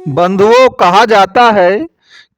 बंधुओं, कहा जाता है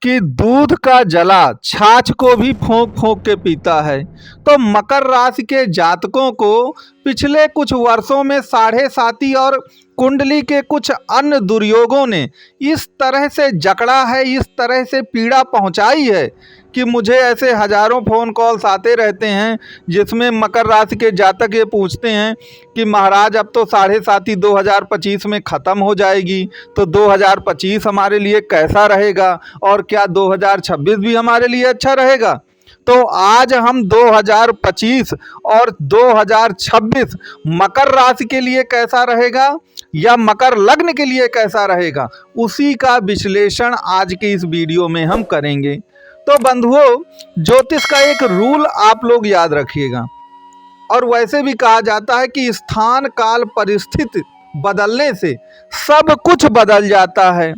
कि दूध का जला छाछ को भी फूंक फूंक के पीता है। तो मकर राशि के जातकों को पिछले कुछ वर्षों में साढ़े साती और कुंडली के कुछ अन्य दुर्योगों ने इस तरह से जकड़ा है, इस तरह से पीड़ा पहुंचाई है कि मुझे ऐसे हजारों फ़ोन कॉल्स आते रहते हैं जिसमें मकर राशि के जातक ये पूछते हैं कि महाराज अब तो साढ़े साती 2025 में ख़त्म हो जाएगी, तो 2025 हमारे लिए कैसा रहेगा और क्या 2026 भी हमारे लिए अच्छा रहेगा। तो आज हम 2025 और 2026 मकर राशि के लिए कैसा रहेगा या मकर लग्न के लिए कैसा रहेगा, उसी का विश्लेषण आज के इस वीडियो में हम करेंगे। तो बंधुओं, ज्योतिष का एक रूल आप लोग याद रखिएगा, और वैसे भी कहा जाता है कि स्थान काल परिस्थिति बदलने से सब कुछ बदल जाता है।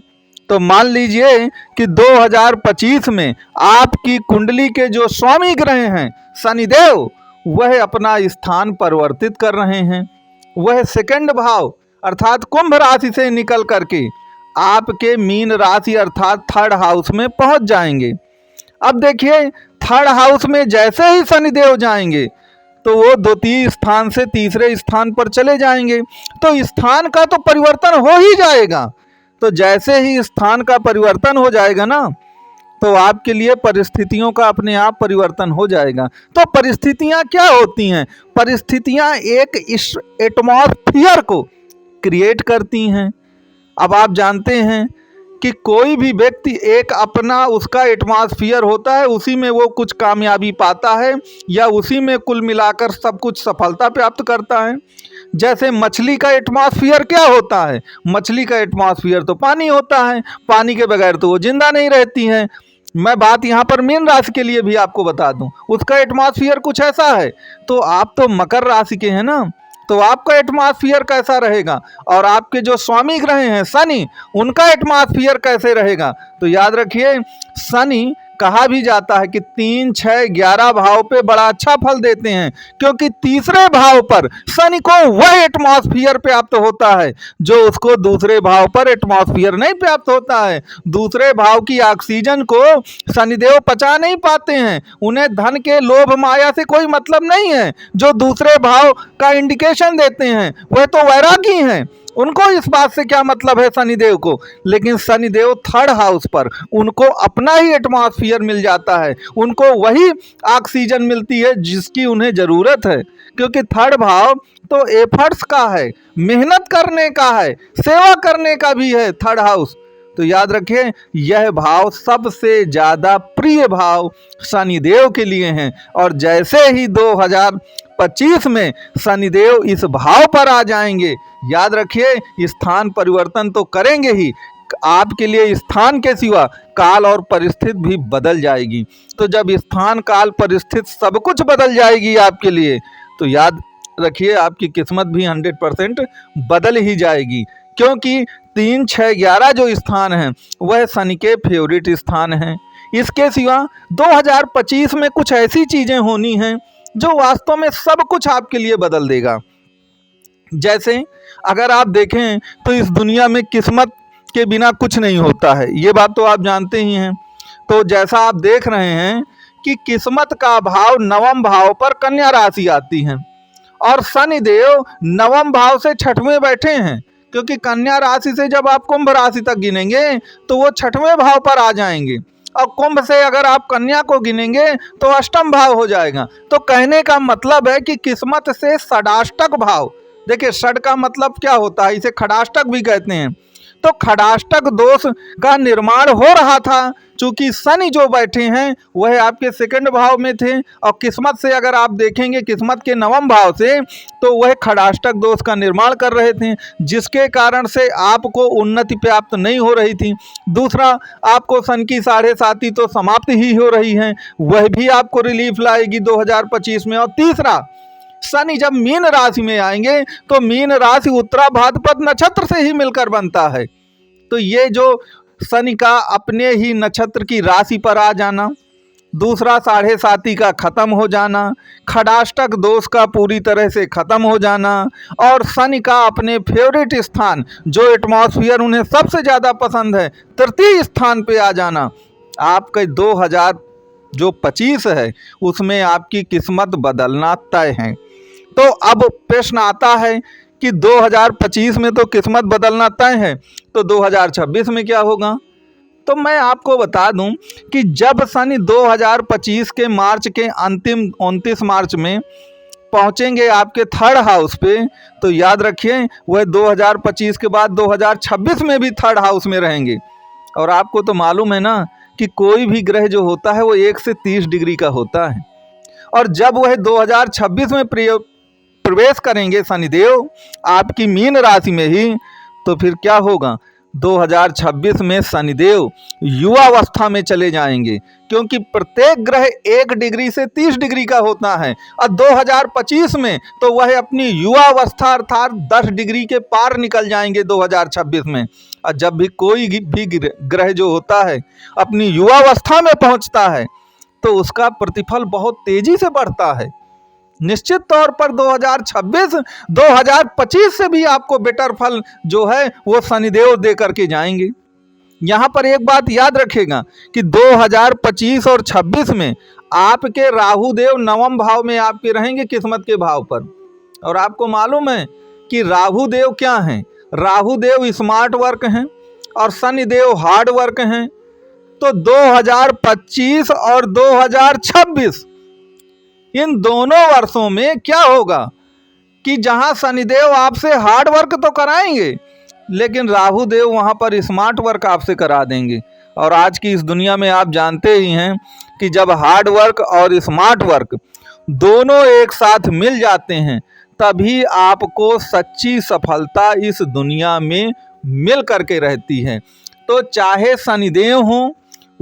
तो मान लीजिए कि 2025 में आपकी कुंडली के जो स्वामी ग्रह हैं शनिदेव, वह अपना स्थान परिवर्तित कर रहे हैं। वह सेकंड भाव अर्थात कुंभ राशि से निकल करके आपके मीन राशि अर्थात थर्ड हाउस में पहुंच जाएंगे। अब देखिए, थर्ड हाउस में जैसे ही शनिदेव जाएंगे तो वो द्वितीय स्थान से तीसरे स्थान पर चले जाएंगे। तो स्थान का तो परिवर्तन हो ही जाएगा। तो जैसे ही स्थान का परिवर्तन हो जाएगा ना, तो आपके लिए परिस्थितियों का अपने आप परिवर्तन हो जाएगा। तो परिस्थितियां क्या होती हैं? परिस्थितियां एक इस एटमॉस्फियर को क्रिएट करती हैं। अब आप जानते हैं कि कोई भी व्यक्ति एक अपना उसका एटमॉस्फियर होता है, उसी में वो कुछ कामयाबी पाता है या उसी में कुल मिलाकर सब कुछ सफलता प्राप्त करता है। जैसे मछली का एटमॉस्फियर क्या होता है? मछली का एटमॉस्फियर तो पानी होता है, पानी के बगैर तो वो जिंदा नहीं रहती है। मैं बात यहाँ पर मीन राशि के लिए भी आपको बता दूं, उसका एटमॉस्फियर कुछ ऐसा है। तो आप तो मकर राशि के हैं ना, तो आपका एटमॉस्फियर कैसा रहेगा और आपके जो स्वामी ग्रह हैं शनि, उनका एटमॉस्फियर कैसे रहेगा? तो याद रखिए, शनि कहा भी जाता है कि 3, 6, 11 भाव पे बड़ा अच्छा फल देते हैं, क्योंकि तीसरे भाव पर शनि को वह एटमॉस्फियर प्राप्त होता है जो उसको दूसरे भाव पर एटमॉस्फियर नहीं प्राप्त होता है। दूसरे भाव की ऑक्सीजन को शनिदेव पचा नहीं पाते हैं। उन्हें धन के लोभ माया से कोई मतलब नहीं है। जो दूसरे भाव का इंडिकेशन देते हैं वह तो वैरागी हैं, उनको इस बात से क्या मतलब है शनिदेव को। लेकिन शनिदेव थर्ड हाउस पर उनको अपना ही एटमॉस्फियर मिल जाता है, उनको वही ऑक्सीजन मिलती है जिसकी उन्हें ज़रूरत है, क्योंकि थर्ड भाव तो एफर्ट्स का है, मेहनत करने का है, सेवा करने का भी है थर्ड हाउस। तो याद रखें, यह भाव सबसे ज़्यादा प्रिय भाव शनिदेव के लिए हैं। और जैसे ही 2025 में शनिदेव इस भाव पर आ जाएंगे, याद रखिए स्थान परिवर्तन तो करेंगे ही, आपके लिए स्थान के सिवा काल और परिस्थिति भी बदल जाएगी। तो जब स्थान काल परिस्थिति सब कुछ बदल जाएगी आपके लिए, तो याद रखिए आपकी किस्मत भी 100% बदल ही जाएगी। क्योंकि 3, 6, 11 जो स्थान हैं वह शनि के फेवरेट स्थान हैं। इसके सिवा 2025 में कुछ ऐसी चीज़ें होनी हैं जो वास्तव में सब कुछ आपके लिए बदल देगा। जैसे अगर आप देखें तो इस दुनिया में किस्मत के बिना कुछ नहीं होता है, ये बात तो आप जानते ही हैं। तो जैसा आप देख रहे हैं कि किस्मत का भाव नवम भाव पर कन्या राशि आती है और शनिदेव नवम भाव से छठवें बैठे हैं, क्योंकि कन्या राशि से जब आप कुंभ राशि तक गिनेंगे तो वो छठवें भाव पर आ जाएंगे, और कुंभ से अगर आप कन्या को गिनेंगे तो अष्टम भाव हो जाएगा। तो कहने का मतलब है कि किस्मत से षडाष्टक भाव, देखिए षड का मतलब क्या होता है, इसे खडाष्टक भी कहते हैं। तो खडाष्टक दोष का निर्माण हो रहा था, चूंकि शनि जो बैठे हैं वह आपके सेकंड भाव में थे, और किस्मत से अगर आप देखेंगे किस्मत के नवम भाव से, तो वह खडाष्टक दोष का निर्माण कर रहे थे, जिसके कारण से आपको उन्नति प्राप्त नहीं हो रही थी। दूसरा, आपको सन की साढ़े साती तो समाप्त ही हो रही है, वह भी आपको रिलीफ लाएगी 2025 में। और तीसरा, शनि जब मीन राशि में आएंगे तो मीन राशि उत्तरा भाद्रपद नक्षत्र से ही मिलकर बनता है। तो ये जो शनि का अपने ही नक्षत्र की राशि पर आ जाना, दूसरा साढ़े साती का ख़त्म हो जाना, खडाष्टक दोष का पूरी तरह से ख़त्म हो जाना, और शनि का अपने फेवरेट स्थान जो एटमॉस्फियर उन्हें सबसे ज़्यादा पसंद है तृतीय स्थान पे आ जाना। आपके 2025 है उसमें आपकी किस्मत बदलना तय है। तो अब प्रश्न आता है कि 2025 में तो किस्मत बदलना तय है, तो 2026 में क्या होगा? तो मैं आपको बता दूं कि जब शनि 2025 के मार्च के अंतिम 29 मार्च में पहुंचेंगे आपके थर्ड हाउस पे, तो याद रखिए वह 2025 के बाद 2026 में भी थर्ड हाउस में रहेंगे। और आपको तो मालूम है ना कि कोई भी ग्रह जो होता है वो 1 से 30 डिग्री का होता है, और जब वह 2026 में प्रवेश करेंगे शनिदेव आपकी मीन राशि में ही, तो फिर क्या होगा? 2026 में शनिदेव युवावस्था में चले जाएंगे, क्योंकि प्रत्येक ग्रह 1 डिग्री से 30 डिग्री का होता है, और 2025 में तो वह अपनी युवावस्था अर्थात 10 डिग्री के पार निकल जाएंगे 2026 में। और जब भी कोई भी ग्रह जो होता है अपनी युवावस्था में पहुंचता है तो उसका प्रतिफल बहुत तेजी से बढ़ता है। निश्चित तौर पर 2026 2025 से भी आपको बेटर फल जो है वो शनिदेव दे करके जाएंगे। यहाँ पर एक बात याद रखेगा कि 2025 और 26 में आपके राहु देव नवम भाव में आपके रहेंगे किस्मत के भाव पर। और आपको मालूम है कि राहु देव क्या हैं? राहु देव स्मार्ट वर्क हैं और शनिदेव हार्ड वर्क हैं। तो 2025 और 2026 इन दोनों वर्षों में क्या होगा कि जहां शनिदेव आपसे हार्ड वर्क तो कराएंगे, लेकिन राहु देव वहां पर स्मार्ट वर्क आपसे करा देंगे। और आज की इस दुनिया में आप जानते ही हैं कि जब हार्ड वर्क और स्मार्ट वर्क दोनों एक साथ मिल जाते हैं तभी आपको सच्ची सफलता इस दुनिया में मिल करके रहती है। तो चाहे शनिदेव हों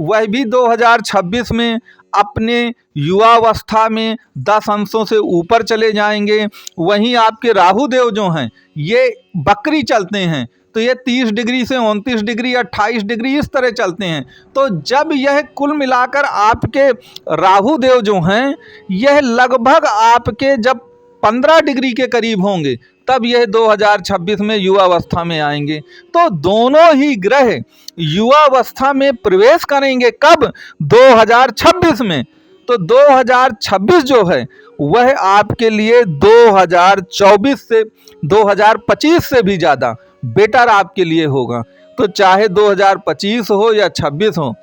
वह भी 2026 में अपने युवावस्था में 10 अंशों से ऊपर चले जाएंगे। वहीं आपके राहु देव जो हैं ये बकरी चलते हैं, तो ये 30 डिग्री से 29 डिग्री 28 डिग्री इस तरह चलते हैं। तो जब यह कुल मिलाकर आपके राहु देव जो हैं यह लगभग आपके जब 15 डिग्री के करीब होंगे तब यह 2026 में युवावस्था में आएंगे। तो दोनों ही ग्रह युवावस्था में प्रवेश करेंगे कब? 2026 में। तो 2026 जो है वह आपके लिए 2024 से 2025 से भी ज़्यादा बेटर आपके लिए होगा। तो चाहे 2025 हो या 26 हो,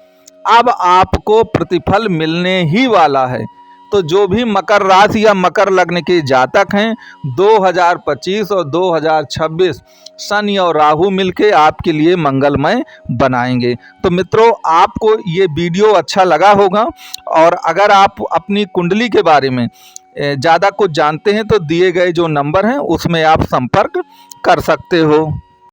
अब आपको प्रतिफल मिलने ही वाला है। तो जो भी मकर राशि या मकर लग्न के जातक हैं 2025 और 2026 शनि और राहु मिलके आपके लिए मंगलमय बनाएंगे। तो मित्रों आपको ये वीडियो अच्छा लगा होगा, और अगर आप अपनी कुंडली के बारे में ज़्यादा कुछ जानते हैं तो दिए गए जो नंबर हैं उसमें आप संपर्क कर सकते हो।